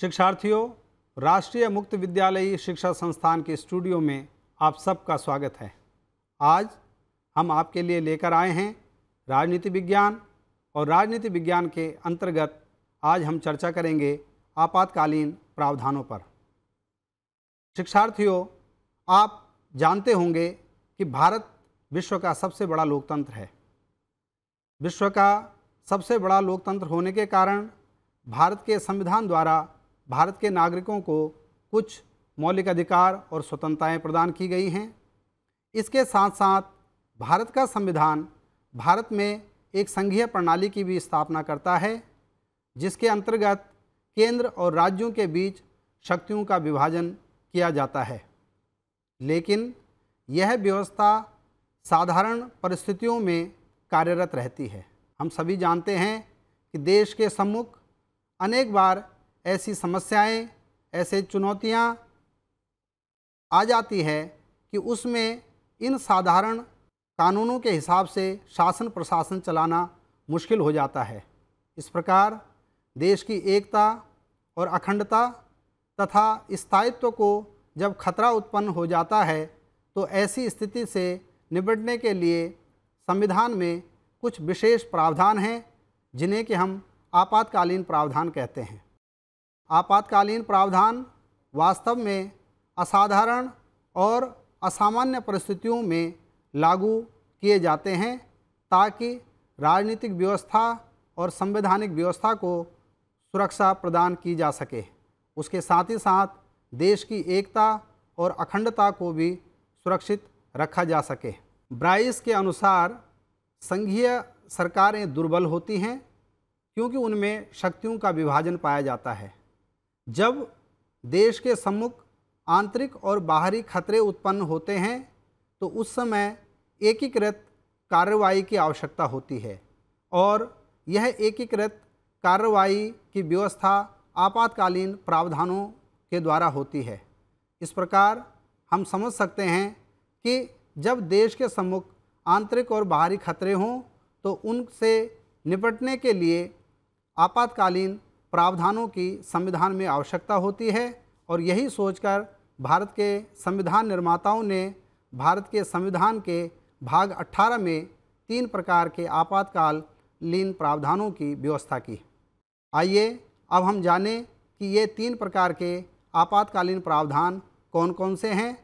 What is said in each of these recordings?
शिक्षार्थियों, राष्ट्रीय मुक्त विद्यालयी शिक्षा संस्थान के स्टूडियो में आप सबका स्वागत है। आज हम आपके लिए लेकर आए हैं राजनीति विज्ञान, और राजनीति विज्ञान के अंतर्गत आज हम चर्चा करेंगे आपातकालीन प्रावधानों पर। शिक्षार्थियों, आप जानते होंगे कि भारत विश्व का सबसे बड़ा लोकतंत्र है। विश्व का सबसे बड़ा लोकतंत्र होने के कारण भारत के संविधान द्वारा भारत के नागरिकों को कुछ मौलिक अधिकार और स्वतंत्रताएं प्रदान की गई हैं। इसके साथ साथ भारत का संविधान भारत में एक संघीय प्रणाली की भी स्थापना करता है, जिसके अंतर्गत केंद्र और राज्यों के बीच शक्तियों का विभाजन किया जाता है। लेकिन यह व्यवस्था साधारण परिस्थितियों में कार्यरत रहती है। हम सभी जानते हैं कि देश के सम्मुख अनेक बार ऐसी समस्याएं, ऐसे चुनौतियां आ जाती है कि उसमें इन साधारण कानूनों के हिसाब से शासन प्रशासन चलाना मुश्किल हो जाता है। इस प्रकार देश की एकता और अखंडता तथा स्थायित्व को जब खतरा उत्पन्न हो जाता है, तो ऐसी स्थिति से निपटने के लिए संविधान में कुछ विशेष प्रावधान हैं, जिन्हें कि हम आपातकालीन प्रावधान कहते हैं। आपातकालीन प्रावधान वास्तव में असाधारण और असामान्य परिस्थितियों में लागू किए जाते हैं, ताकि राजनीतिक व्यवस्था और संवैधानिक व्यवस्था को सुरक्षा प्रदान की जा सके। उसके साथ ही साथ देश की एकता और अखंडता को भी सुरक्षित रखा जा सके। ब्राइस के अनुसार संघीय सरकारें दुर्बल होती हैं, क्योंकि उनमें शक्तियों का विभाजन पाया जाता है। जब देश के सम्मुख आंतरिक और बाहरी खतरे उत्पन्न होते हैं, तो उस समय एकीकृत कार्रवाई की आवश्यकता होती है, और यह एकीकृत कार्रवाई की व्यवस्था आपातकालीन प्रावधानों के द्वारा होती है। इस प्रकार हम समझ सकते हैं कि जब देश के सम्मुख आंतरिक और बाहरी खतरे हों, तो उनसे निपटने के लिए आपातकालीन प्रावधानों की संविधान में आवश्यकता होती है। और यही सोचकर भारत के संविधान निर्माताओं ने भारत के संविधान के भाग 18 में 3 प्रकार के आपातकालीन प्रावधानों की व्यवस्था की। आइए अब हम जानें कि ये 3 प्रकार के आपातकालीन प्रावधान कौन कौन से हैं।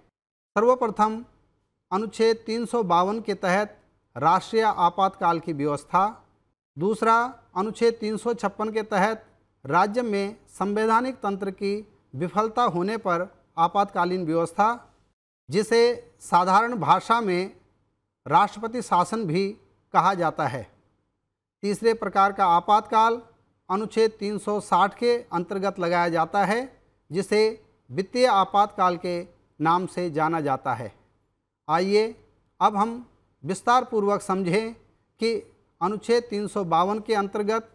सर्वप्रथम अनुच्छेद 352 के तहत राष्ट्रीय आपातकाल की व्यवस्था। दूसरा, अनुच्छेद 356 के तहत राज्य में संवैधानिक तंत्र की विफलता होने पर आपातकालीन व्यवस्था, जिसे साधारण भाषा में राष्ट्रपति शासन भी कहा जाता है। तीसरे प्रकार का आपातकाल अनुच्छेद 360 के अंतर्गत लगाया जाता है, जिसे वित्तीय आपातकाल के नाम से जाना जाता है। आइए अब हम विस्तार पूर्वक समझें कि अनुच्छेद 352 के अंतर्गत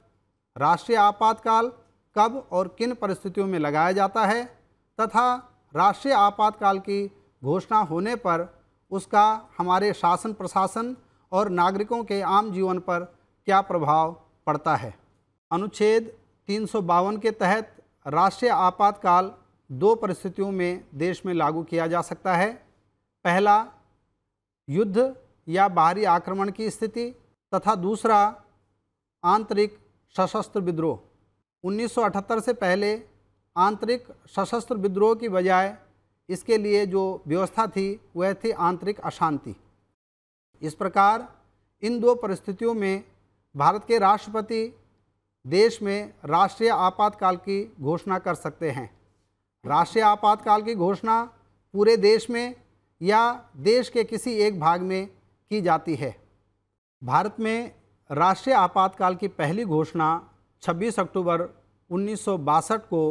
राष्ट्रीय आपातकाल कब और किन परिस्थितियों में लगाया जाता है, तथा राष्ट्रीय आपातकाल की घोषणा होने पर उसका हमारे शासन प्रशासन और नागरिकों के आम जीवन पर क्या प्रभाव पड़ता है। अनुच्छेद 352 के तहत राष्ट्रीय आपातकाल 2 परिस्थितियों में देश में लागू किया जा सकता है। पहला, युद्ध या बाहरी आक्रमण की स्थिति, तथा दूसरा, आंतरिक सशस्त्र विद्रोह। 1978 से पहले आंतरिक सशस्त्र विद्रोह की बजाय इसके लिए जो व्यवस्था थी वह थी आंतरिक अशांति। इस प्रकार इन 2 परिस्थितियों में भारत के राष्ट्रपति देश में राष्ट्रीय आपातकाल की घोषणा कर सकते हैं। राष्ट्रीय आपातकाल की घोषणा पूरे देश में या देश के किसी एक भाग में की जाती है। भारत में राष्ट्रीय आपातकाल की पहली घोषणा 26 अक्टूबर 1962 को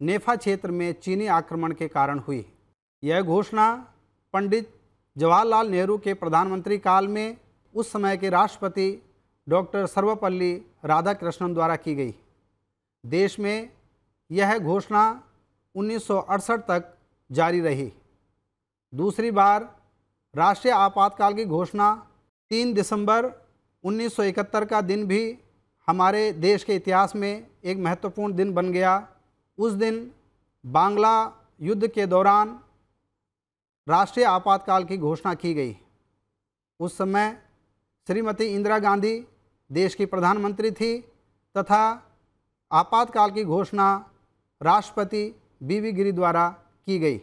नेफा क्षेत्र में चीनी आक्रमण के कारण हुई। यह घोषणा पंडित जवाहरलाल नेहरू के प्रधानमंत्री काल में उस समय के राष्ट्रपति डॉक्टर सर्वपल्ली राधाकृष्णन द्वारा की गई। देश में यह घोषणा 1968 तक जारी रही। दूसरी बार राष्ट्रीय आपातकाल की घोषणा 3 दिसंबर 1971 का दिन भी हमारे देश के इतिहास में एक महत्वपूर्ण दिन बन गया, उस दिन बांग्ला युद्ध के दौरान राष्ट्रीय आपातकाल की घोषणा की गई। उस समय श्रीमती इंदिरा गांधी देश की प्रधानमंत्री थी तथा आपातकाल की घोषणा राष्ट्रपति बीबी गिरी द्वारा की गई।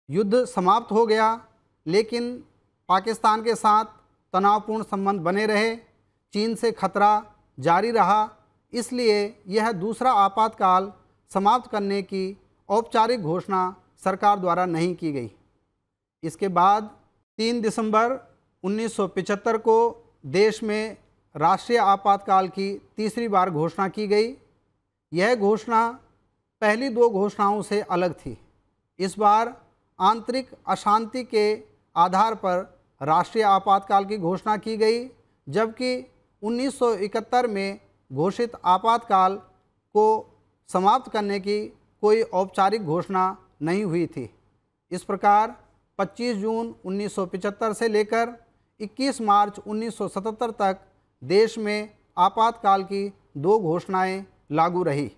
युद्ध समाप्त हो गया, लेकिन पाकिस्तान के साथ तनावपूर्ण संबंध बने रहे, चीन से खतरा जारी रहा, इसलिए यह दूसरा आपातकाल समाप्त करने की औपचारिक घोषणा सरकार द्वारा नहीं की गई। इसके बाद 3 दिसंबर 1975 को देश में राष्ट्रीय आपातकाल की तीसरी बार घोषणा की गई। यह घोषणा पहली 2 घोषणाओं से अलग थी। इस बार आंतरिक अशांति के आधार पर राष्ट्रीय आपातकाल की घोषणा की गई, जबकि 1971 में घोषित आपातकाल को समाप्त करने की कोई औपचारिक घोषणा नहीं हुई थी। इस प्रकार 25 जून 1975 से लेकर 21 मार्च 1977 तक देश में आपातकाल की 2 घोषणाएं लागू रही।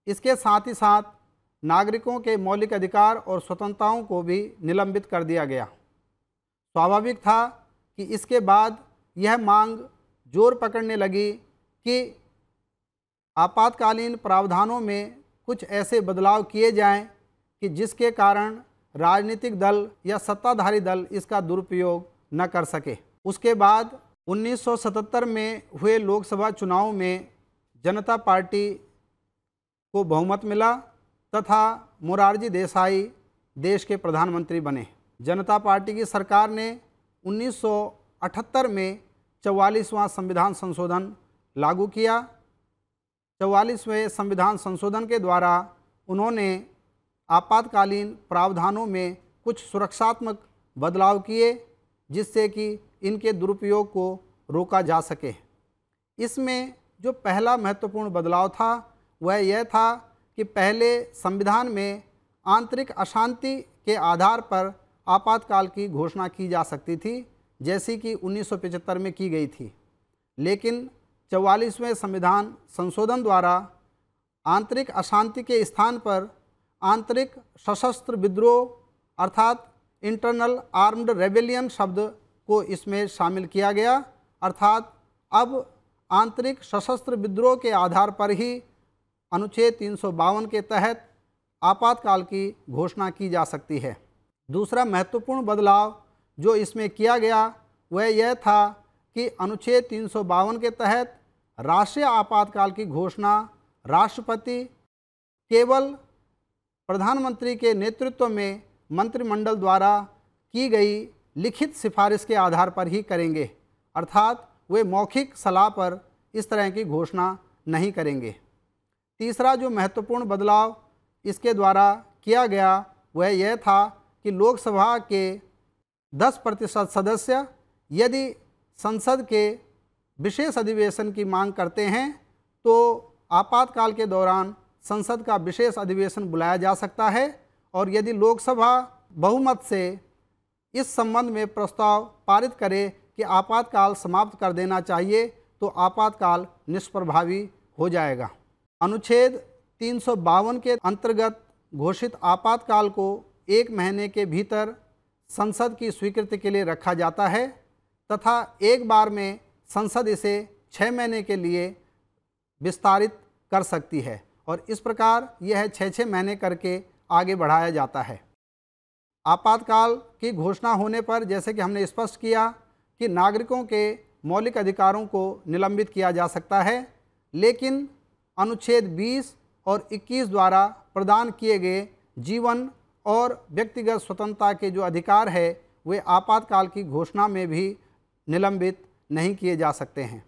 इसके साथ ही साथ नागरिकों के मौलिक अधिकार और स्वतंत्रताओं को भी निलंबित कर दिया गया। स्वाभाविक था कि इसके बाद यह मांग जोर पकड़ने लगी कि आपातकालीन प्रावधानों में कुछ ऐसे बदलाव किए जाएं कि जिसके कारण राजनीतिक दल या सत्ताधारी दल इसका दुरुपयोग न कर सके। उसके बाद 1977 में हुए लोकसभा चुनाव में जनता पार्टी को बहुमत मिला तथा मोरारजी देसाई देश के प्रधानमंत्री बने। जनता पार्टी की सरकार ने 1978 में 44वां संविधान संशोधन लागू किया। 44वें संविधान संशोधन के द्वारा उन्होंने आपातकालीन प्रावधानों में कुछ सुरक्षात्मक बदलाव किए, जिससे कि इनके दुरुपयोग को रोका जा सके। इसमें जो पहला महत्वपूर्ण बदलाव था वह यह था कि पहले संविधान में आंतरिक अशांति के आधार पर आपातकाल की घोषणा की जा सकती थी, जैसी कि 1975 में की गई थी। लेकिन 44वें संविधान संशोधन द्वारा आंतरिक अशांति के स्थान पर आंतरिक सशस्त्र विद्रोह अर्थात इंटरनल आर्म्ड रेबेलियन शब्द को इसमें शामिल किया गया। अर्थात अब आंतरिक सशस्त्र विद्रोह के आधार पर ही अनुच्छेद 352 के तहत आपातकाल की घोषणा की जा सकती है। दूसरा महत्वपूर्ण बदलाव जो इसमें किया गया वह यह था कि अनुच्छेद 352 के तहत राष्ट्रीय आपातकाल की घोषणा राष्ट्रपति केवल प्रधानमंत्री के नेतृत्व में मंत्रिमंडल द्वारा की गई लिखित सिफारिश के आधार पर ही करेंगे, अर्थात वे मौखिक सलाह पर इस तरह की घोषणा नहीं करेंगे। तीसरा जो महत्वपूर्ण बदलाव इसके द्वारा किया गया वह यह था कि लोकसभा के 10% सदस्य यदि संसद के विशेष अधिवेशन की मांग करते हैं तो आपातकाल के दौरान संसद का विशेष अधिवेशन बुलाया जा सकता है, और यदि लोकसभा बहुमत से इस संबंध में प्रस्ताव पारित करे कि आपातकाल समाप्त कर देना चाहिए तो आपातकाल निष्प्रभावी हो जाएगा। अनुच्छेद 352 के अंतर्गत घोषित आपातकाल को 1 महीने के भीतर संसद की स्वीकृति के लिए रखा जाता है तथा एक बार में संसद इसे 6 महीने के लिए विस्तारित कर सकती है, और इस प्रकार यह 6-6 महीने करके आगे बढ़ाया जाता है। आपातकाल की घोषणा होने पर जैसे कि हमने स्पष्ट किया कि नागरिकों के मौलिक अधिकारों को निलंबित किया जा सकता है, लेकिन अनुच्छेद 20 और 21 द्वारा प्रदान किए गए जीवन और व्यक्तिगत स्वतंत्रता के जो अधिकार है वे आपातकाल की घोषणा में भी निलंबित नहीं किए जा सकते हैं।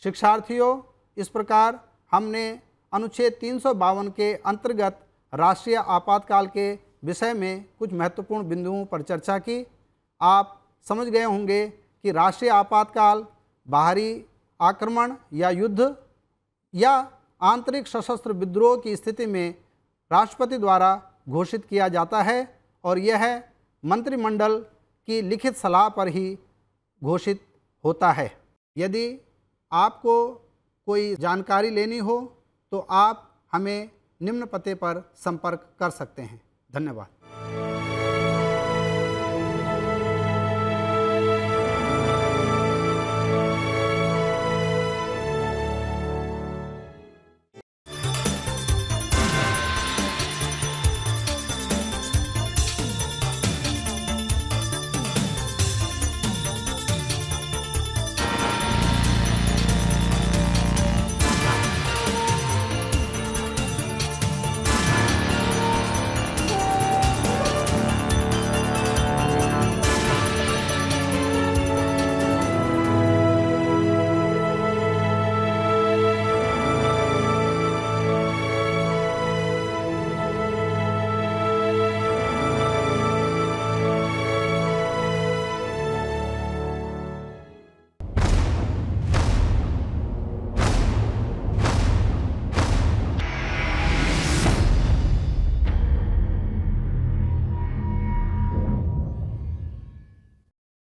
शिक्षार्थियों, इस प्रकार हमने अनुच्छेद 352 के अंतर्गत राष्ट्रीय आपातकाल के विषय में कुछ महत्वपूर्ण बिंदुओं पर चर्चा की। आप समझ गए होंगे कि राष्ट्रीय आपातकाल बाहरी आक्रमण या युद्ध या आंतरिक सशस्त्र विद्रोह की स्थिति में राष्ट्रपति द्वारा घोषित किया जाता है, और यह मंत्रिमंडल की लिखित सलाह पर ही घोषित होता है। यदि आपको कोई जानकारी लेनी हो तो आप हमें निम्न पते पर संपर्क कर सकते हैं। धन्यवाद।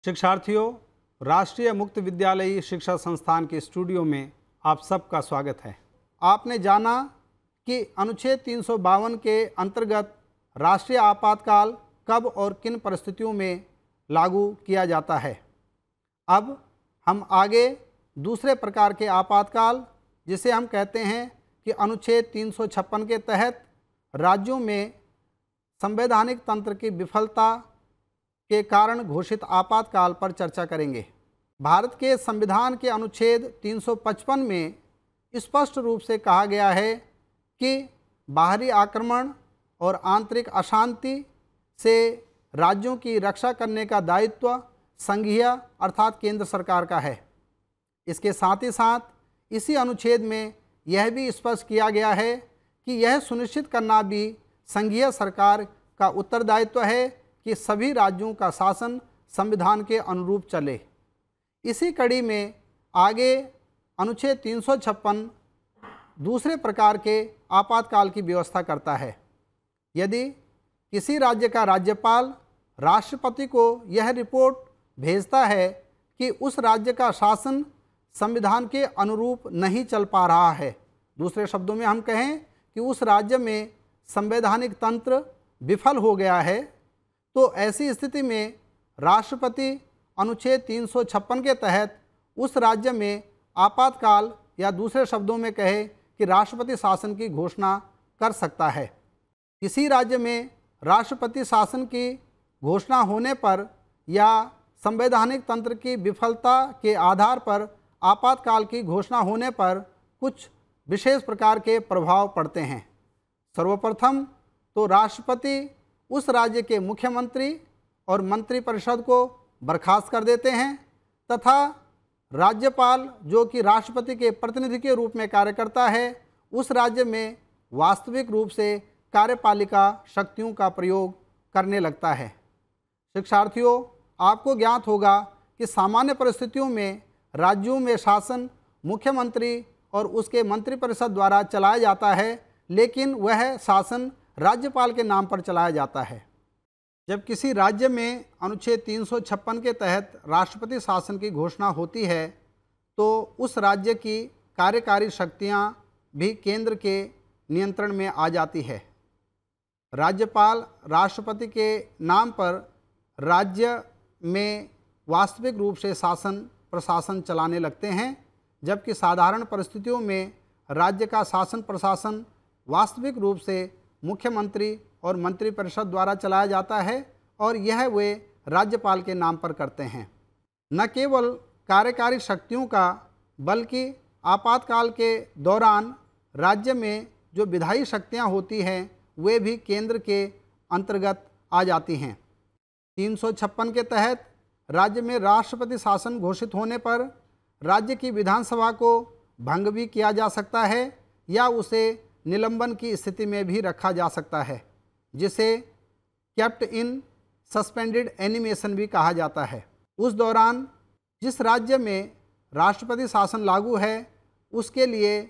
शिक्षार्थियों, राष्ट्रीय मुक्त विद्यालयी शिक्षा संस्थान के स्टूडियो में आप सबका स्वागत है। आपने जाना कि अनुच्छेद 352 के अंतर्गत राष्ट्रीय आपातकाल कब और किन परिस्थितियों में लागू किया जाता है। अब हम आगे दूसरे प्रकार के आपातकाल, जिसे हम कहते हैं कि अनुच्छेद 356 के तहत राज्यों में संवैधानिक तंत्र की विफलता के कारण घोषित आपातकाल पर चर्चा करेंगे। भारत के संविधान के अनुच्छेद 355 में स्पष्ट रूप से कहा गया है कि बाहरी आक्रमण और आंतरिक अशांति से राज्यों की रक्षा करने का दायित्व संघीय अर्थात केंद्र सरकार का है। इसके साथ ही साथ इसी अनुच्छेद में यह भी स्पष्ट किया गया है कि यह सुनिश्चित करना भी संघीय सरकार का उत्तरदायित्व है कि सभी राज्यों का शासन संविधान के अनुरूप चले। इसी कड़ी में आगे अनुच्छेद 356 दूसरे प्रकार के आपातकाल की व्यवस्था करता है। यदि किसी राज्य का राज्यपाल राष्ट्रपति को यह रिपोर्ट भेजता है कि उस राज्य का शासन संविधान के अनुरूप नहीं चल पा रहा है, दूसरे शब्दों में हम कहें कि उस राज्य में संवैधानिक तंत्र विफल हो गया है, तो ऐसी स्थिति में राष्ट्रपति अनुच्छेद 356 के तहत उस राज्य में आपातकाल या दूसरे शब्दों में कहे कि राष्ट्रपति शासन की घोषणा कर सकता है। किसी राज्य में राष्ट्रपति शासन की घोषणा होने पर या संवैधानिक तंत्र की विफलता के आधार पर आपातकाल की घोषणा होने पर कुछ विशेष प्रकार के प्रभाव पड़ते हैं। सर्वप्रथम तो राष्ट्रपति उस राज्य के मुख्यमंत्री और मंत्रिपरिषद को बर्खास्त कर देते हैं तथा राज्यपाल, जो कि राष्ट्रपति के प्रतिनिधि के रूप में कार्य करता है, उस राज्य में वास्तविक रूप से कार्यपालिका शक्तियों का प्रयोग करने लगता है। शिक्षार्थियों, आपको ज्ञात होगा कि सामान्य परिस्थितियों में राज्यों में शासन मुख्यमंत्री और उसके मंत्रिपरिषद द्वारा चलाया जाता है, लेकिन वह शासन राज्यपाल के नाम पर चलाया जाता है। जब किसी राज्य में अनुच्छेद 356 के तहत राष्ट्रपति शासन की घोषणा होती है, तो उस राज्य की कार्यकारी शक्तियां भी केंद्र के नियंत्रण में आ जाती है। राज्यपाल राष्ट्रपति के नाम पर राज्य में वास्तविक रूप से शासन प्रशासन चलाने लगते हैं, जबकि साधारण परिस्थितियों में राज्य का शासन प्रशासन वास्तविक रूप से मुख्यमंत्री और मंत्रिपरिषद द्वारा चलाया जाता है और यह वे राज्यपाल के नाम पर करते हैं। न केवल कार्यकारी शक्तियों का, बल्कि आपातकाल के दौरान राज्य में जो विधायी शक्तियां होती हैं वे भी केंद्र के अंतर्गत आ जाती हैं। 356 के तहत राज्य में राष्ट्रपति शासन घोषित होने पर राज्य की विधानसभा को भंग भी किया जा सकता है या उसे निलंबन की स्थिति में भी रखा जा सकता है, जिसे केप्ट इन सस्पेंडेड एनिमेशन भी कहा जाता है। उस दौरान जिस राज्य में राष्ट्रपति शासन लागू है उसके लिए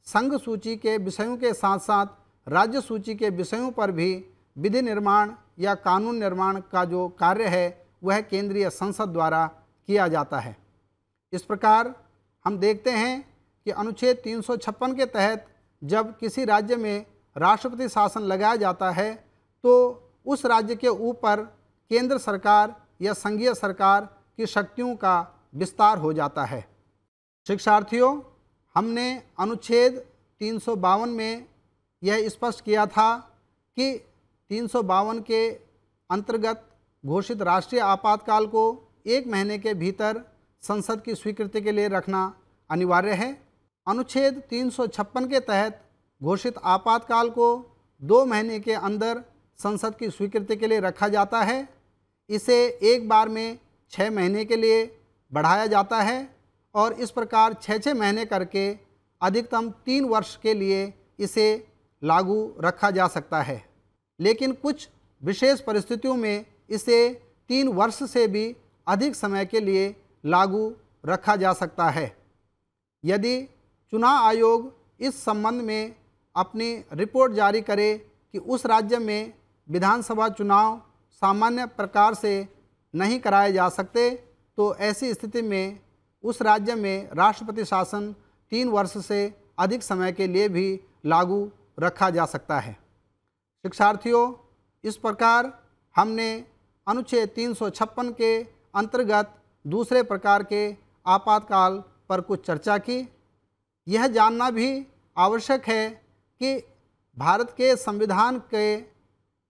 संघ सूची के विषयों के साथ साथ राज्य सूची के विषयों पर भी विधि निर्माण या कानून निर्माण का जो कार्य है वह केंद्रीय संसद द्वारा किया जाता है। इस प्रकार हम देखते हैं कि अनुच्छेद 356 के तहत जब किसी राज्य में राष्ट्रपति शासन लगाया जाता है तो उस राज्य के ऊपर केंद्र सरकार या संघीय सरकार की शक्तियों का विस्तार हो जाता है। शिक्षार्थियों, हमने अनुच्छेद 352 में यह स्पष्ट किया था कि 352 के अंतर्गत घोषित राष्ट्रीय आपातकाल को 1 महीने के भीतर संसद की स्वीकृति के लिए रखना अनिवार्य है। अनुच्छेद 356 के तहत घोषित आपातकाल को 2 महीने के अंदर संसद की स्वीकृति के लिए रखा जाता है। इसे एक बार में 6 महीने के लिए बढ़ाया जाता है और इस प्रकार 6-6 महीने करके अधिकतम 3 वर्ष के लिए इसे लागू रखा जा सकता है। लेकिन कुछ विशेष परिस्थितियों में इसे 3 वर्ष से भी अधिक समय के लिए लागू रखा जा सकता है। यदि चुनाव आयोग इस संबंध में अपनी रिपोर्ट जारी करे कि उस राज्य में विधानसभा चुनाव सामान्य प्रकार से नहीं कराए जा सकते, तो ऐसी स्थिति में उस राज्य में राष्ट्रपति शासन 3 वर्ष से अधिक समय के लिए भी लागू रखा जा सकता है। शिक्षार्थियों, इस प्रकार हमने अनुच्छेद 356 के अंतर्गत दूसरे प्रकार के आपातकाल पर कुछ चर्चा की। यह जानना भी आवश्यक है कि भारत के संविधान के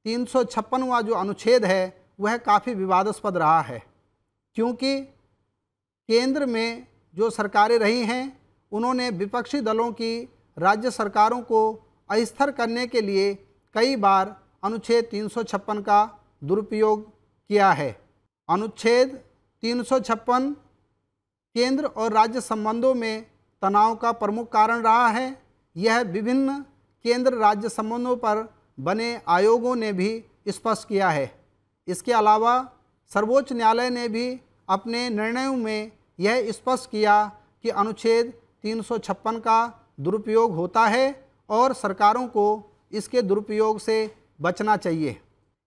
356वां जो अनुच्छेद है वह काफ़ी विवादास्पद रहा है, क्योंकि केंद्र में जो सरकारें रही हैं उन्होंने विपक्षी दलों की राज्य सरकारों को अस्थिर करने के लिए कई बार अनुच्छेद 356 का दुरुपयोग किया है। अनुच्छेद 356 केंद्र और राज्य संबंधों में तनाव का प्रमुख कारण रहा है। यह विभिन्न केंद्र राज्य संबंधों पर बने आयोगों ने भी स्पष्ट किया है। इसके अलावा सर्वोच्च न्यायालय ने भी अपने निर्णयों में यह स्पष्ट किया कि अनुच्छेद 356 का दुरुपयोग होता है और सरकारों को इसके दुरुपयोग से बचना चाहिए।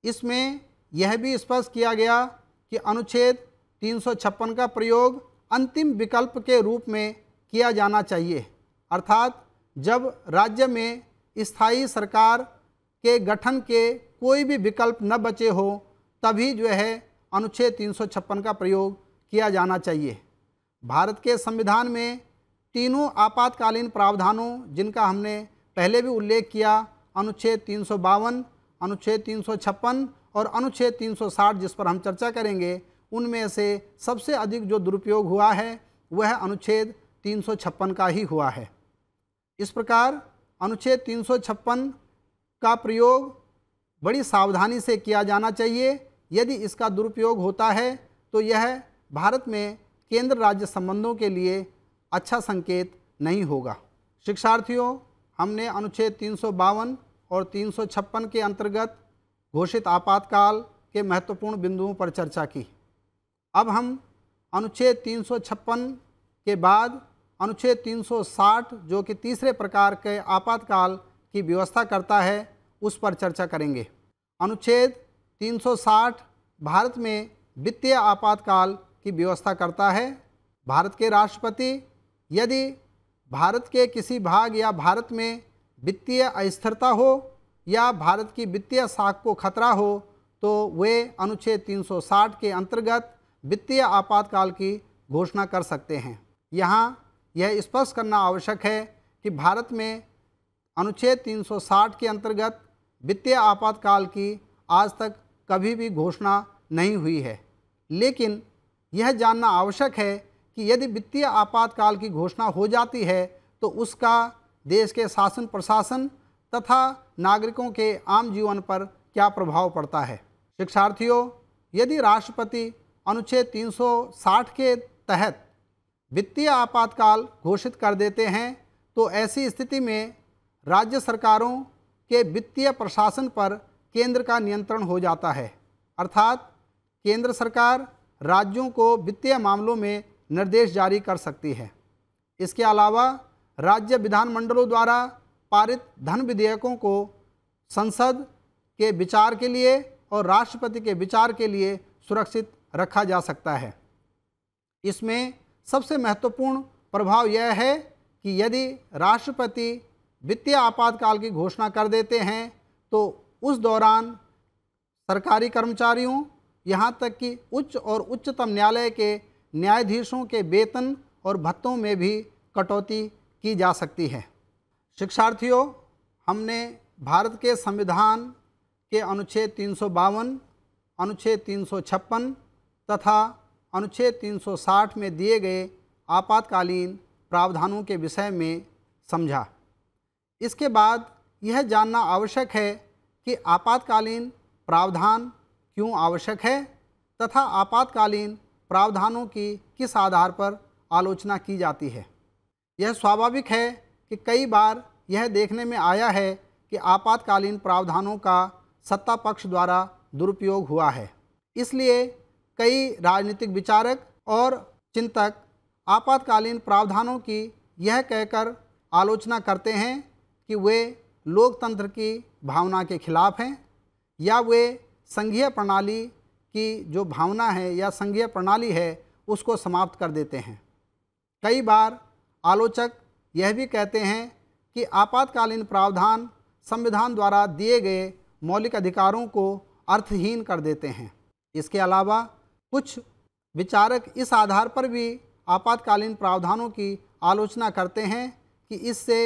इसमें यह भी स्पष्ट किया गया कि अनुच्छेद 356 का प्रयोग अंतिम विकल्प के रूप में किया जाना चाहिए, अर्थात जब राज्य में स्थायी सरकार के गठन के कोई भी विकल्प न बचे हो तभी जो है अनुच्छेद 356 का प्रयोग किया जाना चाहिए। भारत के संविधान में तीनों आपातकालीन प्रावधानों, जिनका हमने पहले भी उल्लेख किया, अनुच्छेद 352, अनुच्छेद 356 और अनुच्छेद 360 जिस पर हम चर्चा करेंगे, उनमें से सबसे अधिक जो दुरुपयोग हुआ है वह अनुच्छेद 356 का ही हुआ है। इस प्रकार अनुच्छेद 356 का प्रयोग बड़ी सावधानी से किया जाना चाहिए। यदि इसका दुरुपयोग होता है तो यह भारत में केंद्र राज्य संबंधों के लिए अच्छा संकेत नहीं होगा। शिक्षार्थियों, हमने अनुच्छेद 352 और 356 के अंतर्गत घोषित आपातकाल के महत्वपूर्ण बिंदुओं पर चर्चा की। अब हम अनुच्छेद 356 के बाद अनुच्छेद 360 जो कि तीसरे प्रकार के आपातकाल की व्यवस्था करता है उस पर चर्चा करेंगे। अनुच्छेद 360 भारत में वित्तीय आपातकाल की व्यवस्था करता है। भारत के राष्ट्रपति यदि भारत के किसी भाग या भारत में वित्तीय अस्थिरता हो या भारत की वित्तीय साख को खतरा हो तो वे अनुच्छेद 360 के अंतर्गत वित्तीय आपातकाल की घोषणा कर सकते हैं। यहाँ यह स्पष्ट करना आवश्यक है कि भारत में अनुच्छेद 360 के अंतर्गत वित्तीय आपातकाल की आज तक कभी भी घोषणा नहीं हुई है। लेकिन यह जानना आवश्यक है कि यदि वित्तीय आपातकाल की घोषणा हो जाती है तो उसका देश के शासन प्रशासन तथा नागरिकों के आम जीवन पर क्या प्रभाव पड़ता है। शिक्षार्थियों, यदि राष्ट्रपति अनुच्छेद 360 के तहत वित्तीय आपातकाल घोषित कर देते हैं तो ऐसी स्थिति में राज्य सरकारों के वित्तीय प्रशासन पर केंद्र का नियंत्रण हो जाता है, अर्थात केंद्र सरकार राज्यों को वित्तीय मामलों में निर्देश जारी कर सकती है। इसके अलावा राज्य विधानमंडलों द्वारा पारित धन विधेयकों को संसद के विचार के लिए और राष्ट्रपति के विचार के लिए सुरक्षित रखा जा सकता है। इसमें सबसे महत्वपूर्ण प्रभाव यह है कि यदि राष्ट्रपति वित्तीय आपातकाल की घोषणा कर देते हैं तो उस दौरान सरकारी कर्मचारियों, यहाँ तक कि उच्च और उच्चतम न्यायालय के न्यायाधीशों के वेतन और भत्तों में भी कटौती की जा सकती है। शिक्षार्थियों, हमने भारत के संविधान के अनुच्छेद 352, अनुच्छेद 356 तथा अनुच्छेद 360 में दिए गए आपातकालीन प्रावधानों के विषय में समझा। इसके बाद यह जानना आवश्यक है कि आपातकालीन प्रावधान क्यों आवश्यक है तथा आपातकालीन प्रावधानों की किस आधार पर आलोचना की जाती है। यह स्वाभाविक है कि कई बार यह देखने में आया है कि आपातकालीन प्रावधानों का सत्ता पक्ष द्वारा दुरुपयोग हुआ है। इसलिए कई राजनीतिक विचारक और चिंतक आपातकालीन प्रावधानों की यह कहकर आलोचना करते हैं कि वे लोकतंत्र की भावना के खिलाफ हैं या वे संघीय प्रणाली की जो भावना है या संघीय प्रणाली है उसको समाप्त कर देते हैं। कई बार आलोचक यह भी कहते हैं कि आपातकालीन प्रावधान संविधान द्वारा दिए गए मौलिक अधिकारों को अर्थहीन कर देते हैं। इसके अलावा कुछ विचारक इस आधार पर भी आपातकालीन प्रावधानों की आलोचना करते हैं कि इससे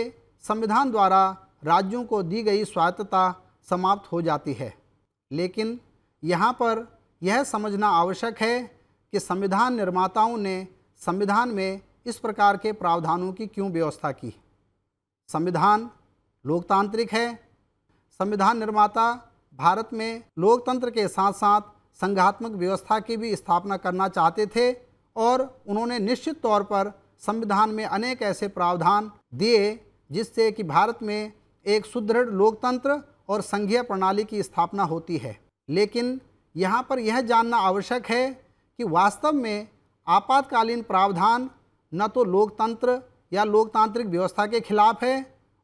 संविधान द्वारा राज्यों को दी गई स्वायत्तता समाप्त हो जाती है। लेकिन यहाँ पर यह समझना आवश्यक है कि संविधान निर्माताओं ने संविधान में इस प्रकार के प्रावधानों की क्यों व्यवस्था की। संविधान लोकतांत्रिक है। संविधान निर्माता भारत में लोकतंत्र के साथ साथ संघात्मक व्यवस्था की भी स्थापना करना चाहते थे और उन्होंने निश्चित तौर पर संविधान में अनेक ऐसे प्रावधान दिए जिससे कि भारत में एक सुदृढ़ लोकतंत्र और संघीय प्रणाली की स्थापना होती है। लेकिन यहाँ पर यह जानना आवश्यक है कि वास्तव में आपातकालीन प्रावधान न तो लोकतंत्र या लोकतांत्रिक व्यवस्था के खिलाफ है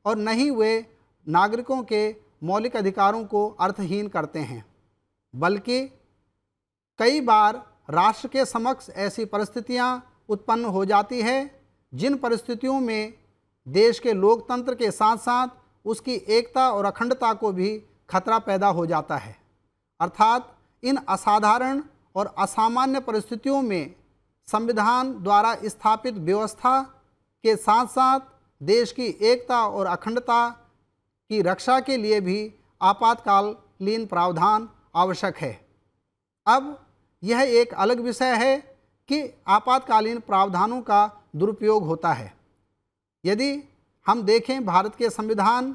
और न ही वे नागरिकों के मौलिक अधिकारों को अर्थहीन करते हैं, बल्कि कई बार राष्ट्र के समक्ष ऐसी परिस्थितियां उत्पन्न हो जाती है जिन परिस्थितियों में देश के लोकतंत्र के साथ साथ उसकी एकता और अखंडता को भी खतरा पैदा हो जाता है। अर्थात इन असाधारण और असामान्य परिस्थितियों में संविधान द्वारा स्थापित व्यवस्था के साथ साथ देश की एकता और अखंडता की रक्षा के लिए भी आपातकालीन प्रावधान आवश्यक है। अब यह एक अलग विषय है कि आपातकालीन प्रावधानों का दुरुपयोग होता है। यदि हम देखें भारत के संविधान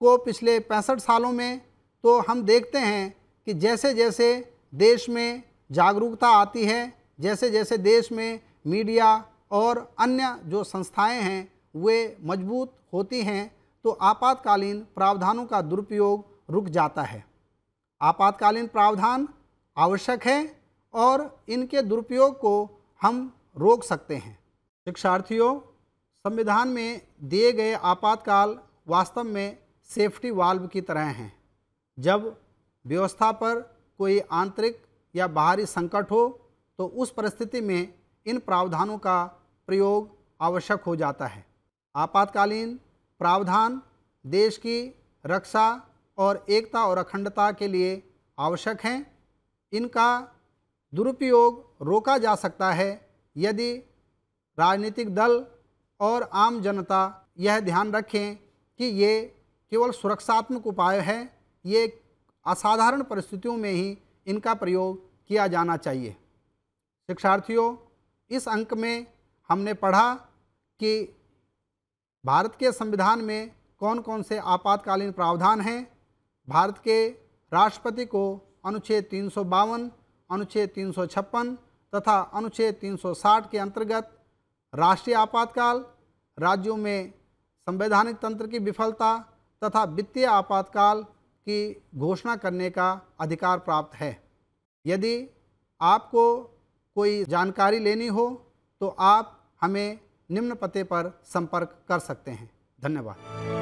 को पिछले 65 सालों में, तो हम देखते हैं कि जैसे जैसे देश में जागरूकता आती है, जैसे जैसे देश में मीडिया और अन्य जो संस्थाएं हैं वे मजबूत होती हैं, तो आपातकालीन प्रावधानों का दुरुपयोग रुक जाता है। आपातकालीन प्रावधान आवश्यक है और इनके दुरुपयोग को हम रोक सकते हैं। शिक्षार्थियों, संविधान में दिए गए आपातकाल वास्तव में सेफ्टी वाल्व की तरह हैं। जब व्यवस्था पर कोई आंतरिक या बाहरी संकट हो तो उस परिस्थिति में इन प्रावधानों का प्रयोग आवश्यक हो जाता है। आपातकालीन प्रावधान देश की रक्षा और एकता और अखंडता के लिए आवश्यक हैं। इनका दुरुपयोग रोका जा सकता है यदि राजनीतिक दल और आम जनता यह ध्यान रखें कि ये केवल सुरक्षात्मक उपाय है, ये असाधारण परिस्थितियों में ही इनका प्रयोग किया जाना चाहिए। शिक्षार्थियों, इस अंक में हमने पढ़ा कि भारत के संविधान में कौन कौन से आपातकालीन प्रावधान हैं। भारत के राष्ट्रपति को अनुच्छेद 352, अनुच्छेद 356 तथा अनुच्छेद 360 के अंतर्गत राष्ट्रीय आपातकाल, राज्यों में संवैधानिक तंत्र की विफलता तथा वित्तीय आपातकाल की घोषणा करने का अधिकार प्राप्त है। यदि आपको कोई जानकारी लेनी हो तो आप हमें निम्न पते पर संपर्क कर सकते हैं। धन्यवाद।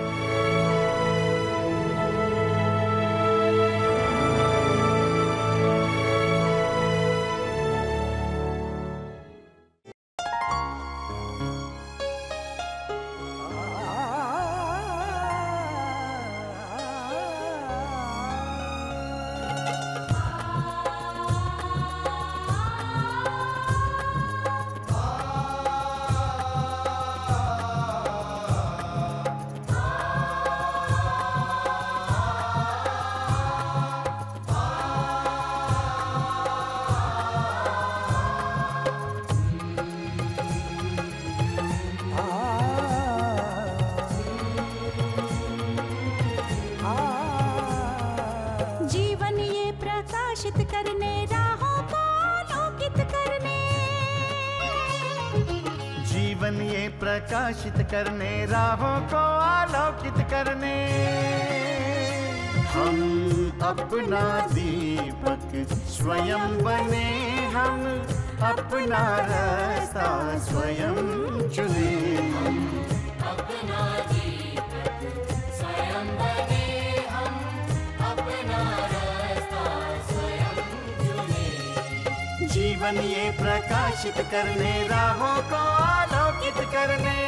जीवन ये प्रकाशित करने, राहों को आलोकित करने। हम अपना दीपक स्वयं बने, हम अपना रास्ता स्वयं चुने। हम अपना दीपक स्वयं बने, हम अपना रास्ता स्वयं चुने। जीवन ये प्रकाशित करने, राहों को आलोकित करने।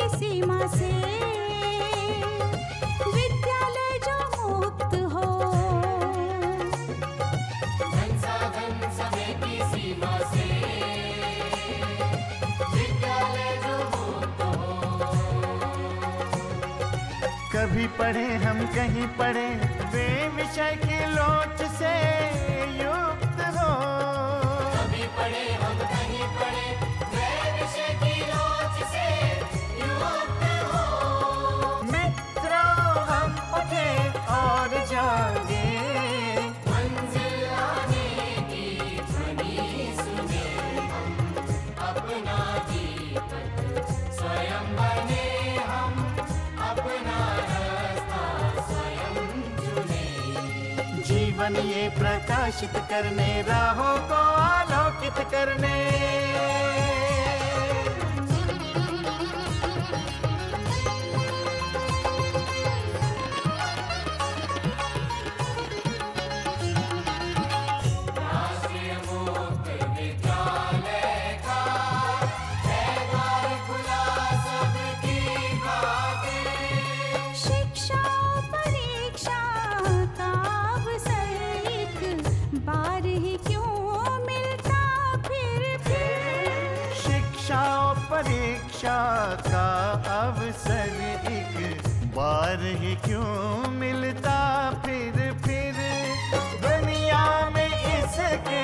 सीमा से विद्यालय जो मुक्त हो, धन साधन समय की सीमा से विद्यालय जो मुक्त हो। कभी पढ़े हम कहीं पढ़े, वे विषय की लोच से युक्त हो। कभी पढ़े हम कहीं पढ़े, वे विषय की लोच से और जागे, मंजिल आने की ध्वनि सुने। हम अपना दीपक स्वयं बने, हम अपना रास्ता स्वयं चुने। जीवन ये प्रकाशित करने, राहों को आलोकित करने। परीक्षा का अवसर एक बार ही क्यों मिलता फिर दुनिया में इसके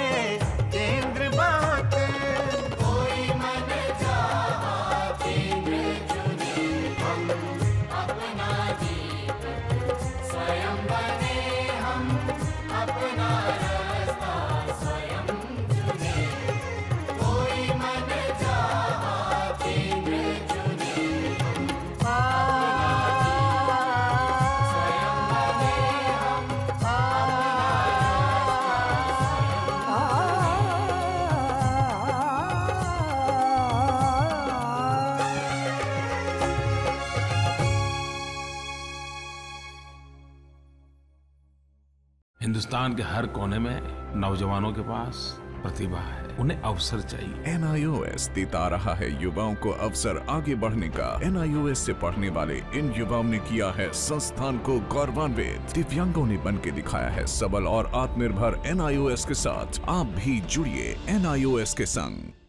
केंद्र बात। कोई मन चाहा केंद्र चुने, हम अपना दीपक स्वयं बने, हम अपना रास्ता स्वयं चुने। कोई मन हिंदुस्तान के हर कोने में नौजवानों के पास प्रतिभा है, उन्हें अवसर चाहिए। NIOS देता रहा है युवाओं को अवसर आगे बढ़ने का। NIOS से पढ़ने वाले इन युवाओं ने किया है संस्थान को गौरवान्वित। दिव्यांगों ने बन के दिखाया है सबल और आत्मनिर्भर। NIOS के साथ आप भी जुड़िए NIOS के संग।